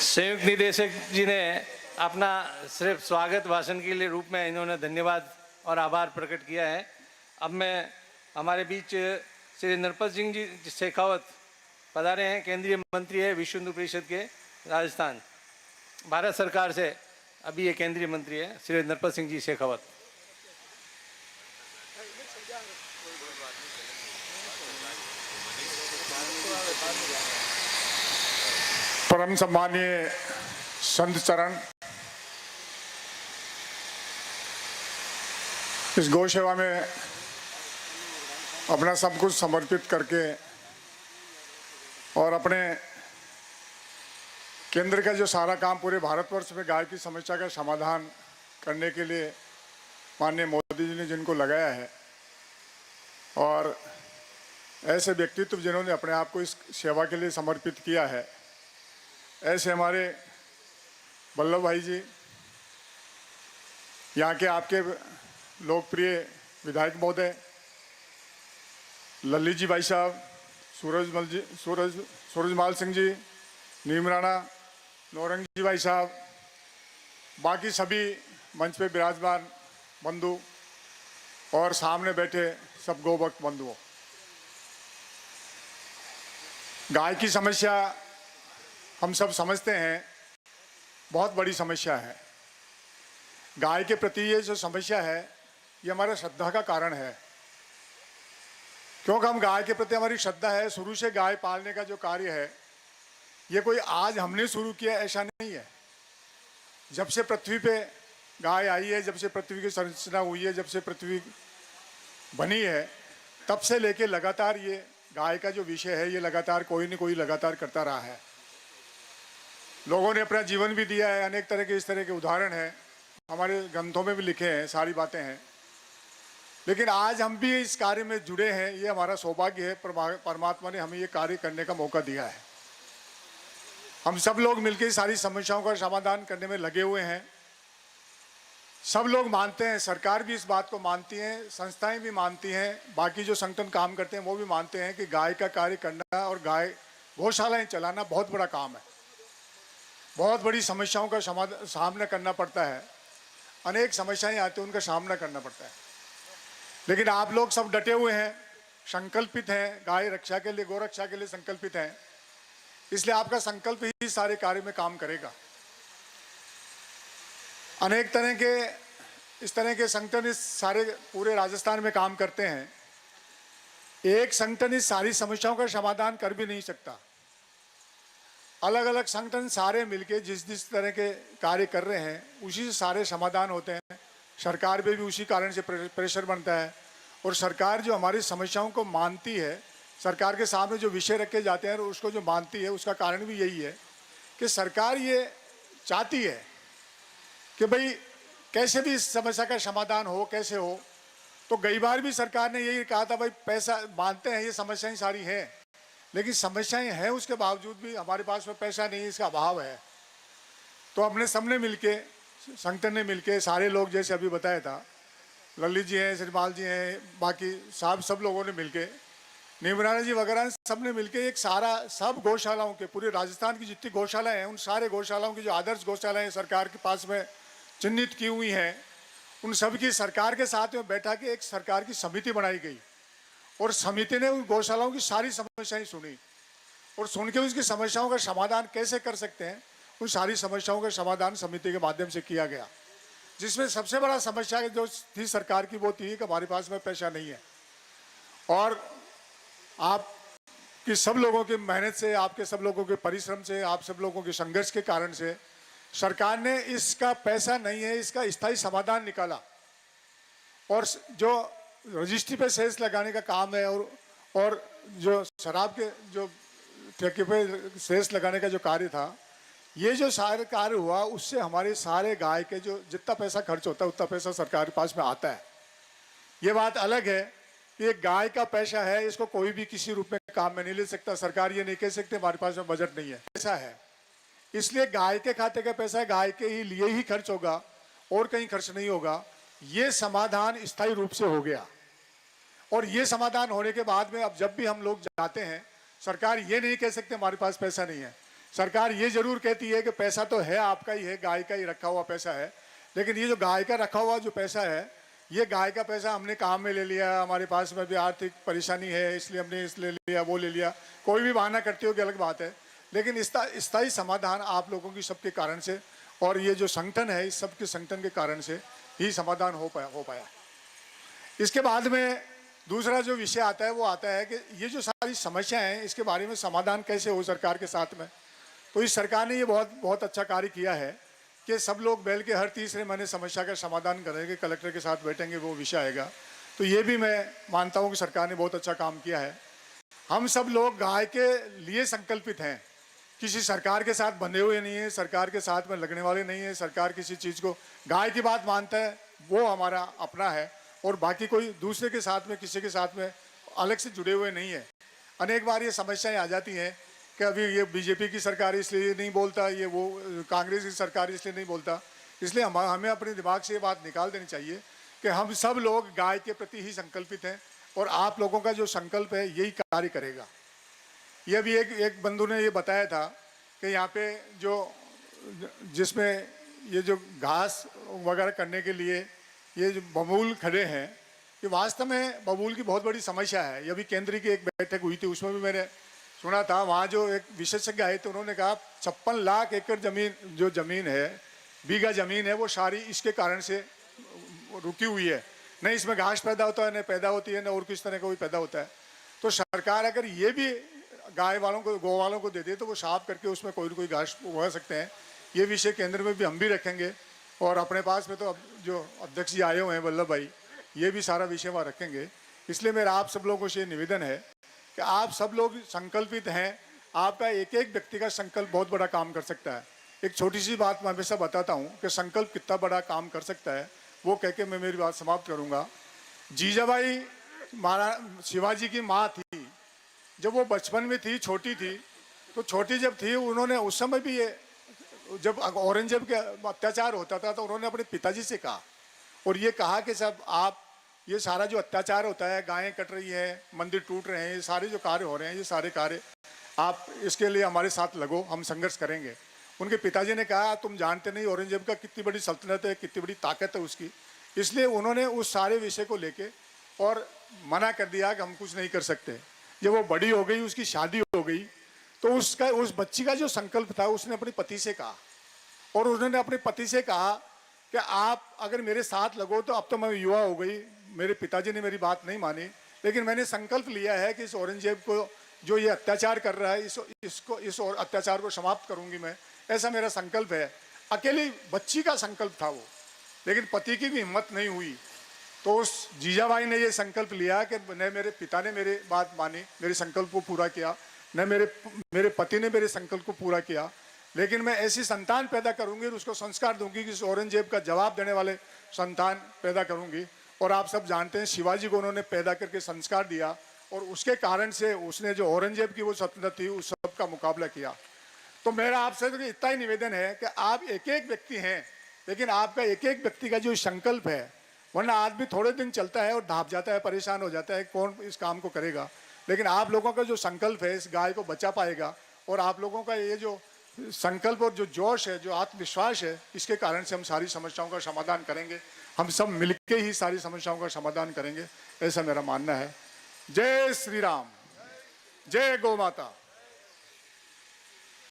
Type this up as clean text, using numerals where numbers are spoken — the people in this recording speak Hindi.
संयुक्त निदेशक जी ने अपना सिर्फ स्वागत भाषण के लिए रूप में इन्होंने धन्यवाद और आभार प्रकट किया है। अब मैं हमारे बीच श्री नरपत सिंह जी शेखावत पधारे हैं, केंद्रीय मंत्री है विश्व हिंदू परिषद के राजस्थान भारत सरकार से। अभी ये केंद्रीय मंत्री है श्री नरपत सिंह जी शेखावत। परम सम्मानीय संत चरण, इस गौ सेवा में अपना सब कुछ समर्पित करके और अपने केंद्र का जो सारा काम पूरे भारतवर्ष में गाय की समस्या का समाधान करने के लिए माननीय मोदी जी ने जिनको लगाया है, और ऐसे व्यक्तित्व जिन्होंने अपने आप को इस सेवा के लिए समर्पित किया है, ऐसे हमारे वल्लभ भाई जी, यहाँ के आपके लोकप्रिय विधायक महोदय ललित जी भाई साहब, सूरजमाल सिंह जी, नीम राणा, नौरंग जी भाई साहब, बाकी सभी मंच पे विराजमान बंधु और सामने बैठे सब गोभक्त बंधुओं, गाय की समस्या हम सब समझते हैं बहुत बड़ी समस्या है। गाय के प्रति ये जो समस्या है ये हमारा श्रद्धा का कारण है, क्योंकि हम गाय के प्रति हमारी श्रद्धा है। शुरू से गाय पालने का जो कार्य है ये कोई आज हमने शुरू किया ऐसा नहीं है। जब से पृथ्वी पे गाय आई है, जब से पृथ्वी की संरचना हुई है, जब से पृथ्वी बनी है, तब से लेके लगातार ये गाय का जो विषय है ये लगातार कोई न कोई लगातार करता रहा है। लोगों ने अपना जीवन भी दिया है, अनेक तरह के इस तरह के उदाहरण हैं, हमारे ग्रंथों में भी लिखे हैं, सारी बातें हैं। लेकिन आज हम भी इस कार्य में जुड़े हैं, ये हमारा सौभाग्य है। परमात्मा ने हमें ये कार्य करने का मौका दिया है। हम सब लोग मिलकर सारी समस्याओं का समाधान करने में लगे हुए हैं। सब लोग मानते हैं, सरकार भी इस बात को मानती है, संस्थाएं भी मानती हैं, बाकी जो संगठन काम करते हैं वो भी मानते हैं कि गाय का कार्य करना और गाय गौशालाएं चलाना बहुत बड़ा काम है। बहुत बड़ी समस्याओं का सामना करना पड़ता है, अनेक समस्याएं आती हैं, उनका सामना करना पड़ता है। लेकिन आप लोग सब डटे हुए हैं, संकल्पित हैं, गाय रक्षा के लिए, गौ रक्षा के लिए संकल्पित हैं, इसलिए आपका संकल्प ही सारे कार्य में काम करेगा। अनेक तरह के इस तरह के संगठन इस सारे पूरे राजस्थान में काम करते हैं। एक संगठन इस सारी समस्याओं का समाधान कर भी नहीं सकता। अलग अलग संगठन सारे मिलके जिस तरह के कार्य कर रहे हैं उसी से सारे समाधान होते हैं। सरकार पे भी उसी कारण से प्रेशर बनता है, और सरकार जो हमारी समस्याओं को मानती है, सरकार के सामने जो विषय रखे जाते हैं उसको जो मानती है, उसका कारण भी यही है कि सरकार ये चाहती है कि भाई कैसे भी इस समस्या का समाधान हो, कैसे हो। तो कई बार भी सरकार ने यही कहा था, भाई पैसा मानते हैं, ये समस्याएं सारी हैं, लेकिन समस्याएं हैं उसके बावजूद भी हमारे पास में पैसा नहीं है, इसका अभाव है। तो हमने सबने मिलके, संगठन ने मिलके, सारे लोग जैसे अभी बताया था, ललित जी हैं, श्रीमाल जी हैं, बाकी साहब सब लोगों ने मिलके, नीमराणा जी वगैरह सब ने मिलके एक सारा सब गौशालाओं के, पूरे राजस्थान की जितनी गौशालाएं हैं उन सारे गौशालाओं की जो आदर्श गौशालाएं सरकार के पास में चिन्हित की हुई हैं, उन सब की सरकार के साथ में बैठा के एक सरकार की समिति बनाई गई, और समिति ने उन गौशालाओं की सारी समस्याएं सुनी, और सुन के उसकी समस्याओं का समाधान कैसे कर सकते हैं, उन सारी समस्याओं का समाधान समिति के माध्यम से किया गया। जिसमें सबसे बड़ा समस्या जो थी सरकार की वो थी कि हमारे पास में पैसा नहीं है, और आपकी सब लोगों की मेहनत से, आपके सब लोगों के परिश्रम से, आप सब लोगों के संघर्ष के कारण से सरकार ने इसका पैसा नहीं है, इसका स्थायी समाधान निकाला। और जो रजिस्ट्री पे सेस लगाने का काम है, और जो शराब के जो ठेके पे सेस लगाने का जो कार्य था, ये जो सारे कार्य हुआ उससे हमारे सारे गाय के जो जितना पैसा खर्च होता है उतना पैसा सरकार के पास में आता है। ये बात अलग है कि ये गाय का पैसा है, इसको कोई भी किसी रूप में काम में नहीं ले सकता। सरकार ये नहीं कह सकते हमारे पास में बजट नहीं है, ऐसा है। इसलिए गाय के खाते का पैसा गाय के ही लिए ही खर्च होगा और कहीं खर्च नहीं होगा। ये समाधान स्थायी रूप से हो गया, और ये समाधान होने के बाद में अब जब भी हम लोग जाते हैं, सरकार ये नहीं कह सकते हमारे पास पैसा नहीं है, सरकार ये जरूर कहती है कि पैसा तो है आपका ही है, गाय का ही रखा हुआ पैसा है, लेकिन ये जो गाय का रखा हुआ जो पैसा है, ये गाय का पैसा हमने काम में ले लिया, हमारे पास में भी आर्थिक परेशानी है इसलिए हमने इस ले लिया वो ले लिया, कोई भी बहाना करते हो कि अलग बात है, लेकिन इसका स्थायी समाधान आप लोगों की सबके कारण से और ये जो संगठन है इस सबके संगठन के कारण से ही समाधान हो पाया। इसके बाद में दूसरा जो विषय आता है वो आता है कि ये जो सारी समस्याएं हैं इसके बारे में समाधान कैसे हो सरकार के साथ में। तो इस सरकार ने ये बहुत अच्छा कार्य किया है कि सब लोग बैठ के हर तीसरे महीने समस्या का समाधान करेंगे, कलेक्टर के साथ बैठेंगे, वो विषय आएगा। तो ये भी मैं मानता हूँ कि सरकार ने बहुत अच्छा काम किया है। हम सब लोग गाय के लिए संकल्पित हैं, किसी सरकार के साथ बंधे हुए नहीं है, सरकार के साथ में लगने वाले नहीं है। सरकार किसी चीज़ को गाय की बात मानता है वो हमारा अपना है और बाकी कोई दूसरे के साथ में किसी के साथ में अलग से जुड़े हुए नहीं है। अनेक बार ये समस्याएं आ जाती हैं कि अभी ये बीजेपी की सरकार इसलिए नहीं बोलता, ये वो कांग्रेस की सरकार इसलिए नहीं बोलता, इसलिए हमें अपने दिमाग से ये बात निकाल देनी चाहिए कि हम सब लोग गाय के प्रति ही संकल्पित हैं और आप लोगों का जो संकल्प है यही कार्य करेगा। ये भी एक बंधु ने ये बताया था कि यहाँ पे जो जिसमें ये जो घास वगैरह करने के लिए ये जो बबूल खड़े हैं, ये वास्तव में बबूल की बहुत बड़ी समस्या है। ये भी केंद्र की एक बैठक हुई थी, उसमें भी मैंने सुना था, वहाँ जो एक विशेषज्ञ आए थे उन्होंने कहा 56 लाख एकड़ जमीन है, बीघा जमीन है, वो सारी इसके कारण से रुकी हुई है। न इसमें घास पैदा होता है, न पैदा होती है, न और किस तरह का भी पैदा होता है। तो सरकार अगर ये भी गाय वालों को गौ वालों को दे दे तो वो साफ करके उसमें कोई न कोई घास उगा सकते हैं। ये विषय केंद्र में भी हम भी रखेंगे और अपने पास में तो अब जो अध्यक्ष जी आए हुए हैं वल्लभ भाई, ये भी सारा विषय वहाँ रखेंगे। इसलिए मेरा आप सब लोगों से निवेदन है कि आप सब लोग संकल्पित हैं। आपका एक एक व्यक्ति का संकल्प बहुत बड़ा काम कर सकता है। एक छोटी सी बात मैं हमेशा बताता हूँ कि संकल्प कितना बड़ा काम कर सकता है, वो कह के मैं मेरी बात समाप्त करूँगा। जीजाबाई महाराज शिवाजी की माँ थी, जब वो बचपन में थी, छोटी थी, तो छोटी जब थी उन्होंने उस समय भी ये जब औरंगजेब के अत्याचार होता था तो उन्होंने अपने पिताजी से कहा और ये कहा कि साहब आप ये सारा जो अत्याचार होता है, गायें कट रही हैं, मंदिर टूट रहे हैं, ये सारे जो कार्य हो रहे हैं, ये सारे कार्य आप इसके लिए हमारे साथ लगो, हम संघर्ष करेंगे। उनके पिताजी ने कहा तुम जानते नहीं औरंगजेब का कितनी बड़ी सल्तनत है, कितनी बड़ी ताकत है उसकी, इसलिए उन्होंने उस सारे विषय को लेके और मना कर दिया कि हम कुछ नहीं कर सकते। जब वो बड़ी हो गई, उसकी शादी हो गई, तो उस बच्ची का जो संकल्प था उसने अपने पति से कहा और उन्होंने अपने पति से कहा कि आप अगर मेरे साथ लगो तो अब तो मैं युवा हो गई, मेरे पिताजी ने मेरी बात नहीं मानी, लेकिन मैंने संकल्प लिया है कि इस औरंगजेब को जो ये अत्याचार कर रहा है इस अत्याचार को समाप्त करूंगी मैं, ऐसा मेरा संकल्प है। अकेली बच्ची का संकल्प था वो, लेकिन पति की भी हिम्मत नहीं हुई। तो उस जीजाबाई ने ये संकल्प लिया कि न मेरे पिता ने मेरी बात मानी, मेरे संकल्प को पूरा किया, न मेरे पति ने मेरे संकल्प को पूरा किया, लेकिन मैं ऐसी संतान पैदा करूंगी और उसको संस्कार दूंगी कि इस औरंगजेब का जवाब देने वाले संतान पैदा करूंगी। और आप सब जानते हैं शिवाजी को उन्होंने पैदा करके संस्कार दिया और उसके कारण से उसने जो औरंगजेब की वो सल्तनत थी उस सब का मुकाबला किया। तो मेरा आपसे तो इतना ही निवेदन है कि आप एक एक व्यक्ति हैं, लेकिन आपका एक एक व्यक्ति का जो संकल्प है, वरना आदमी थोड़े दिन चलता है और ढाप जाता है, परेशान हो जाता है, कौन इस काम को करेगा। लेकिन आप लोगों का जो संकल्प है इस गाय को बचा पाएगा और आप लोगों का ये जो संकल्प और जो जोश है, जो आत्मविश्वास है, इसके कारण से हम सारी समस्याओं का समाधान करेंगे। हम सब मिलके ही सारी समस्याओं का समाधान करेंगे, ऐसा मेरा मानना है। जय श्री राम, जय गौ माता।